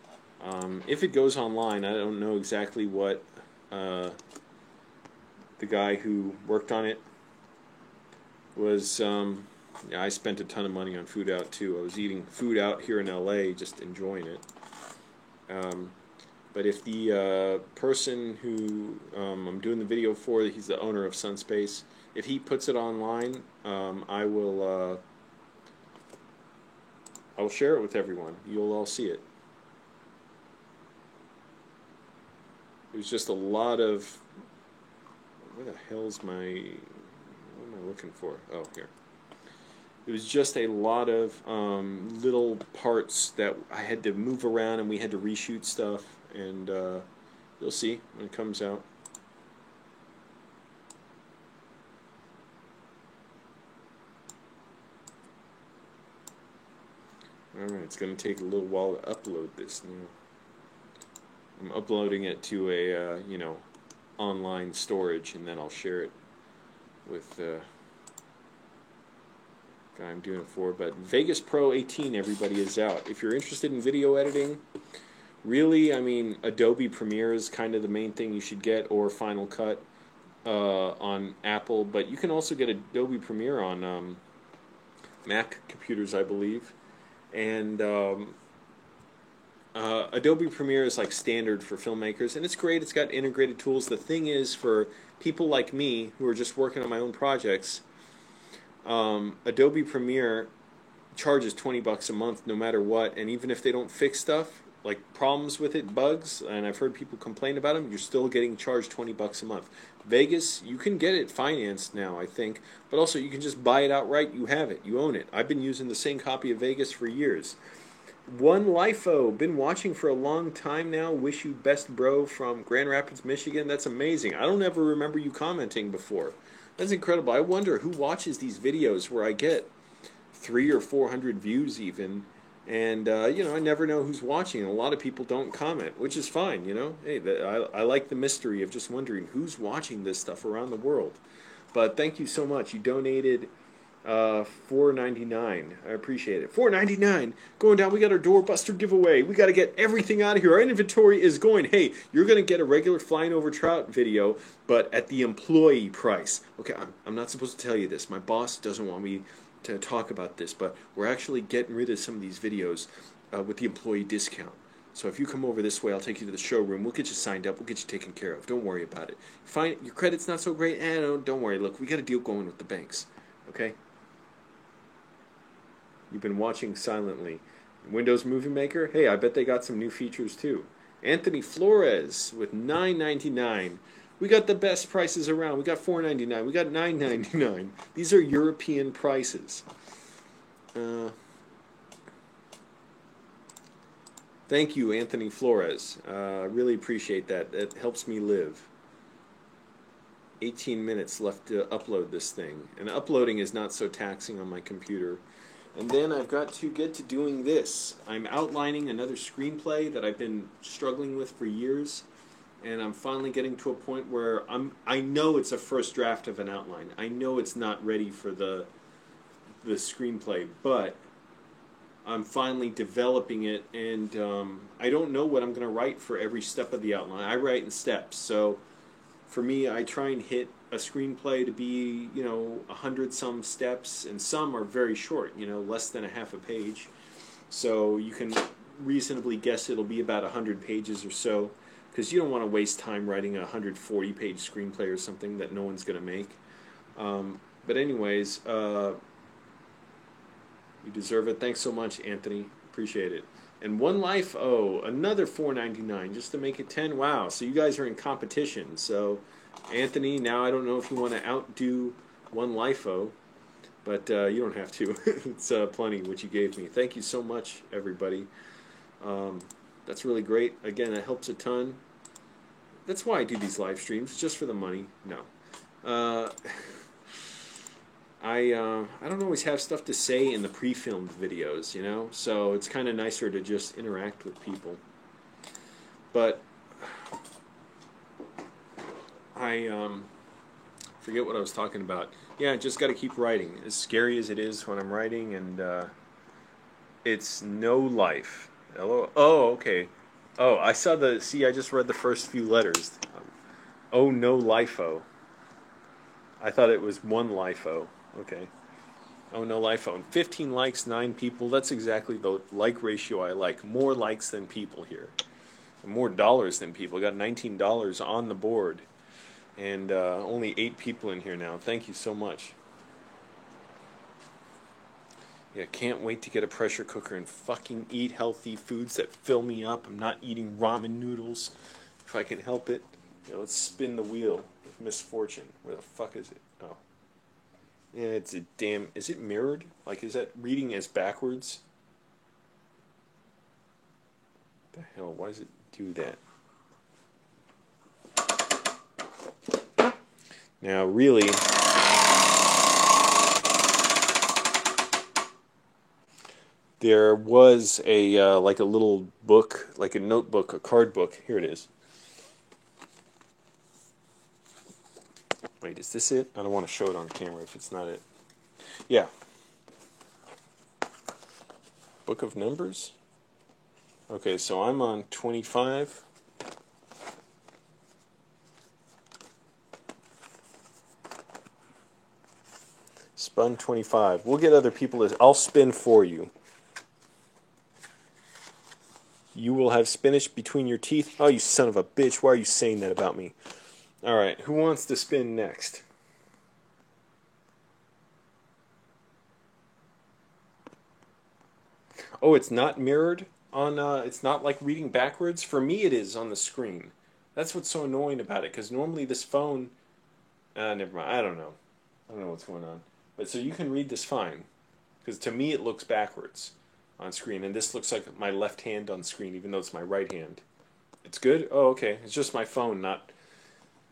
if it goes online, I don't know exactly what the guy who worked on it was. Yeah, I spent a ton of money on food out too. I was eating food out here in LA, just enjoying it. But if the person who I'm doing the video for, he's the owner of Sunspace, if he puts it online, I will share it with everyone. You'll all see it. It was just a lot of, where the hell's my, what am I looking for? Oh, here. It was just a lot of little parts that I had to move around, and we had to reshoot stuff, and you'll see when it comes out. Alright, it's going to take a little while to upload this now. I'm uploading it to a, online storage, and then I'll share it with the guy I'm doing it for. But Vegas Pro 18, everybody, is out. If you're interested in video editing, really, I mean, Adobe Premiere is kind of the main thing you should get, or Final Cut on Apple. But you can also get Adobe Premiere on Mac computers, I believe. And Adobe Premiere is like standard for filmmakers, and it's great. It's got integrated tools. The thing is, for people like me who are just working on my own projects, Adobe Premiere charges $20 a month no matter what, and even if they don't fix stuff, like problems with it, bugs, and I've heard people complain about them, you're still getting charged $20 a month. Vegas, you can get it financed now, I think, but also you can just buy it outright. You have it. You own it. I've been using the same copy of Vegas for years. One Lifo, been watching for a long time now. Wish you best, bro, from Grand Rapids, Michigan. That's amazing. I don't ever remember you commenting before. That's incredible. I wonder who watches these videos where I get 300 or 400 views even, and I never know who's watching. And a lot of people don't comment, which is fine. Hey, I like the mystery of just wondering who's watching this stuff around the world. But thank you so much. You donated $4.99. I appreciate it. $4.99 going down. We got our doorbuster giveaway. We got to get everything out of here. Our inventory is going. Hey, you're going to get a regular flying over trout video, but at the employee price. Okay, I'm not supposed to tell you this. My boss doesn't want me to talk about this, but we're actually getting rid of some of these videos with the employee discount. So if you come over this way, I'll take you to the showroom. We'll get you signed up. We'll get you taken care of. Don't worry about it. Fine, your credit's not so great. Don't worry. Look, we got a deal going with the banks. Okay? You've been watching silently. Windows Movie Maker, hey, I bet they got some new features too. Anthony Flores with $9.99. We got the best prices around. We got $4.99. We got $9.99. These are European prices. Thank you, Anthony Flores. Really appreciate that. That helps me live. 18 minutes left to upload this thing. And uploading is not so taxing on my computer. And then I've got to get to doing this. I'm outlining another screenplay that I've been struggling with for years, and I'm finally getting to a point where I know it's a first draft of an outline. I know it's not ready for the screenplay, but I'm finally developing it, and I don't know what I'm going to write for every step of the outline. I write in steps, so for me, I try and hit a screenplay to be, 100-some steps, and some are very short, less than a half a page. So you can reasonably guess it'll be about 100 pages or so, because you don't want to waste time writing a 140-page screenplay or something that no one's going to make. But anyways, you deserve it. Thanks so much, Anthony. Appreciate it. And One Life another $4.99 just to make it 10. Wow, so you guys are in competition. So Anthony, now I don't know if you want to outdo One Life but you don't have to. It's plenty what you gave me. Thank you so much, everybody. That's really great. Again, it helps a ton. That's why I do these live streams, just for the money. No. I don't always have stuff to say in the pre-filmed videos, so it's kind of nicer to just interact with people. But I forget what I was talking about. Yeah, just got to keep writing. As scary as it is when I'm writing, and it's No Life. Hello? Oh, okay. Oh, I just read the first few letters. Oh, No Life-o. I thought it was One Life-o. Okay. Oh, No Life-o. 15 likes, 9 people. That's exactly the like ratio I like. More likes than people here. More dollars than people. Got $19 on the board. And only 8 people in here now. Thank you so much. Yeah, can't wait to get a pressure cooker and fucking eat healthy foods that fill me up. I'm not eating ramen noodles if I can help it. Yeah, let's spin the wheel of misfortune. Where the fuck is it? Oh. Yeah, it's a damn... Is it mirrored? Like, is that reading as backwards? What the hell? Why does it do that? Now, really... There was a, like a little book, like a notebook, a card book. Here it is. Wait, is this it? I don't want to show it on camera if it's not it. Yeah. Book of Numbers? Okay, so I'm on 25. Spun 25. We'll get other people to... I'll spin for you. You will have spinach between your teeth. Oh, you son of a bitch. Why are you saying that about me? Alright, who wants to spin next? Oh, it's not mirrored on, it's not like reading backwards? For me it is on the screen. That's what's so annoying about it, because normally this phone... never mind, I don't know. I don't know what's going on. But so you can read this fine. Because to me it looks backwards on screen, and this looks like my left hand on screen, even though it's my right hand. It's good? Oh, okay. It's just my phone not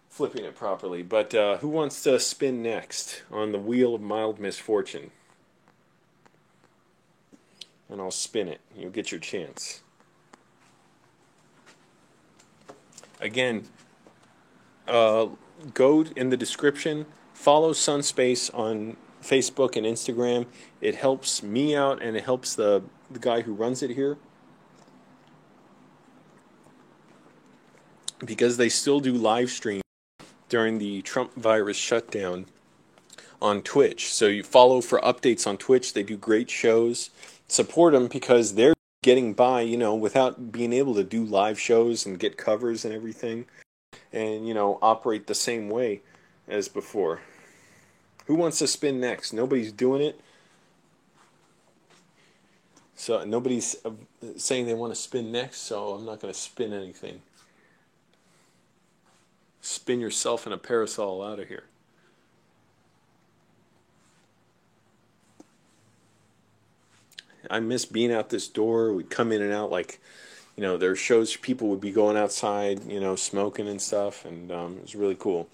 flipping it properly. But who wants to spin next on the wheel of mild misfortune? And I'll spin it. You'll get your chance. Again, go in the description. Follow Sunspace on Facebook and Instagram. It helps me out, and it helps the guy who runs it here, because they still do live stream during the Trump virus shutdown on Twitch. So you follow for updates on Twitch. They do great shows. Support them, because they're getting by, you know, without being able to do live shows and get covers and everything, and, you know, operate the same way as before. Who wants to spin next? Nobody's doing it. So nobody's saying they want to spin next, so I'm not going to spin anything. Spin yourself in a parasol out of here. I miss being out this door. We'd come in and out, like, you know, there are shows, people would be going outside, you know, smoking and stuff, and it was really cool.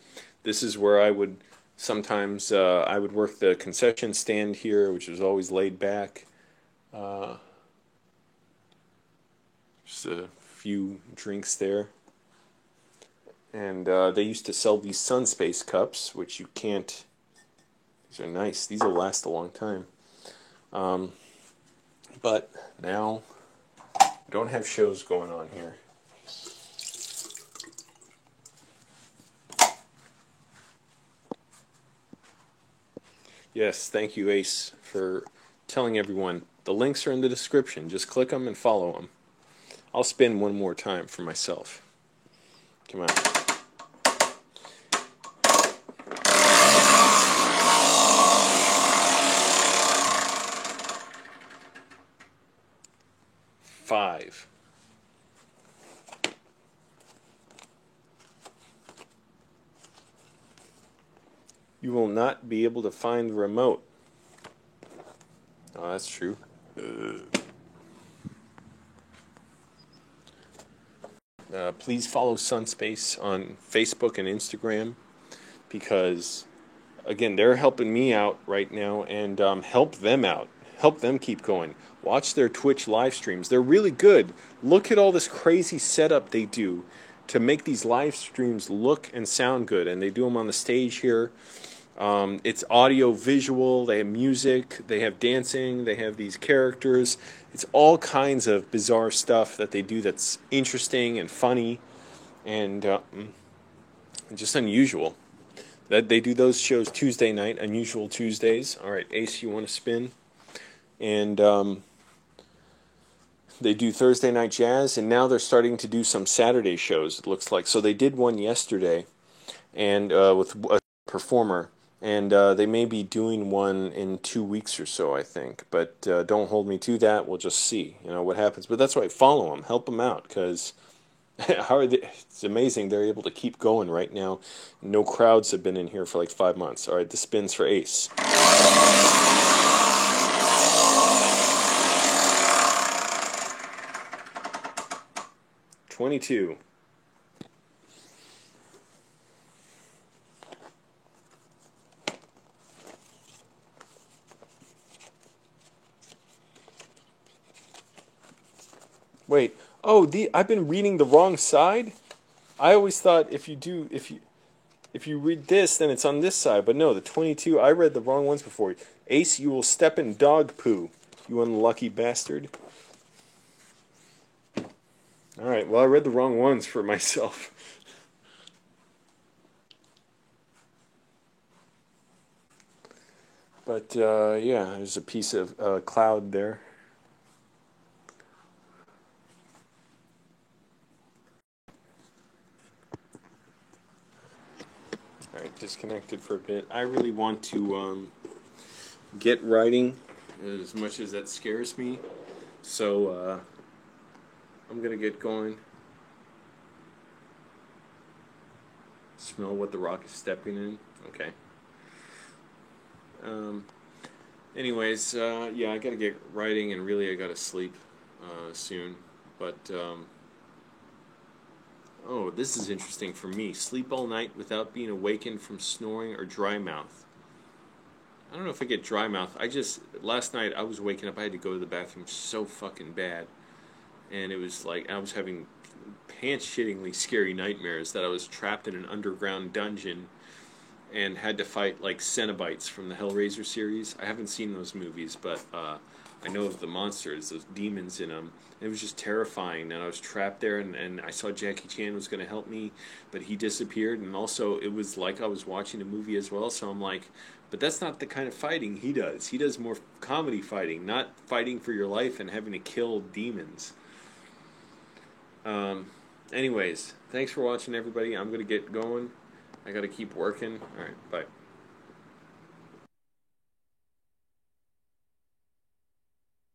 This is where I would sometimes, I would work the concession stand here, which was always laid back. Just a few drinks there. And they used to sell these Sunspace cups, which you can't, these are nice, these will last a long time. But now, we don't have shows going on here. Yes, thank you, Ace, for telling everyone. The links are in the description. Just click them and follow them. I'll spin one more time for myself. Come on. Five. You will not be able to find the remote. Oh, that's true. Please follow Sunspace on Facebook and Instagram, because, again, they're helping me out right now, and help them out. Help them keep going. Watch their Twitch live streams. They're really good. Look at all this crazy setup they do to make these live streams look and sound good. And they do them on the stage here. It's audio visual. They have music. They have dancing. They have these characters. It's all kinds of bizarre stuff that they do that's interesting and funny and just unusual. That they do those shows Tuesday night, Unusual Tuesdays. All right, Ace, you want to spin? And they do Thursday Night Jazz, and now they're starting to do some Saturday shows, it looks like. So they did one yesterday, and with a performer, and they may be doing one in 2 weeks or so, I think. But don't hold me to that. We'll just see, you know, what happens. But that's why, follow them, help them out, because it's amazing they're able to keep going right now. No crowds have been in here for like 5 months. All right, the spins for Ace. 22. Wait. Oh, I've been reading the wrong side? I always thought if you read this, then it's on this side. But no, the 22, I read the wrong ones before. Ace, you will step in dog poo, you unlucky bastard. Alright, well, I read the wrong ones for myself. But, yeah, there's a piece of cloud there. Alright, disconnected for a bit. I really want to get writing, as much as that scares me. So, I'm going to get going. Smell what the rock is stepping in. Okay. Anyways, yeah, I got to get writing, and really I got to sleep soon. But, oh, this is interesting for me. Sleep all night without being awakened from snoring or dry mouth. I don't know if I get dry mouth. Last night I was waking up, I had to go to the bathroom so fucking bad. And it was like, I was having pants-shittingly scary nightmares that I was trapped in an underground dungeon. and had to fight like Cenobites from the Hellraiser series. I haven't seen those movies, but I know of the monsters, those demons in them. It was just terrifying, and I was trapped there, and I saw Jackie Chan was going to help me, but he disappeared, and also it was like I was watching a movie as well, so I'm like, but that's not the kind of fighting he does. He does more comedy fighting, not fighting for your life and having to kill demons. Anyways, thanks for watching, everybody. I'm going to get going. I got to keep working. All right, bye.